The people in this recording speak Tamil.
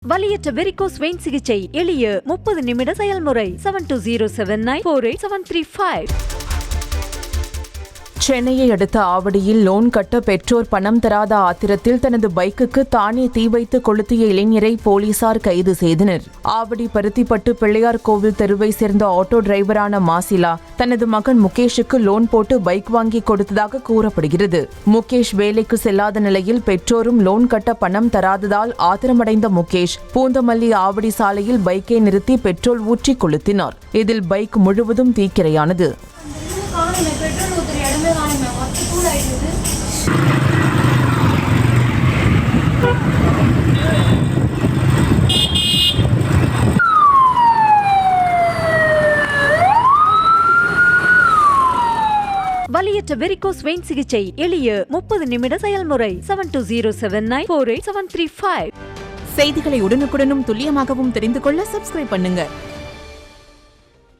வலியற்ற வெரிகோஸ் வெயின் சிகிச்சை எளிய 30 நிமிட செயல்முறை 7207948735. சென்னையை அடுத்த ஆவடியில் லோன் கட்ட பெற்றோர் பணம் தராத ஆத்திரத்தில் தனது பைக்குக்கு தானே தீ வைத்து கொளுத்திய இளைஞரை போலீசார் கைது செய்தனர். ஆவடி பருத்திப்பட்டு பிள்ளையார் கோவில் தெருவை சேர்ந்த ஆட்டோ டிரைவரான மாசிலா தனது மகன் முகேஷுக்கு லோன் போட்டு பைக் வாங்கி கொடுத்ததாக கூறப்படுகிறது. முகேஷ் வேலைக்கு செல்லாத நிலையில் பெற்றோரும் லோன் கட்ட பணம் தராததால் ஆத்திரமடைந்த முகேஷ் பூந்தமல்லி ஆவடி சாலையில் பைக்கை நிறுத்தி பெட்ரோல் ஊற்றி கொளுத்தினார். இதில் பைக் முழுவதும் தீக்கிரையானது. வலியற்ற வெரிகோஸ் வெயின் சிகிச்சை எளிய 30 நிமிட செயல்முறை 7207948735. செய்திகளை உடனுக்குடனும் துல்லியமாகவும் தெரிந்து கொள்ள சப்ஸ்கிரைப் பண்ணுங்க.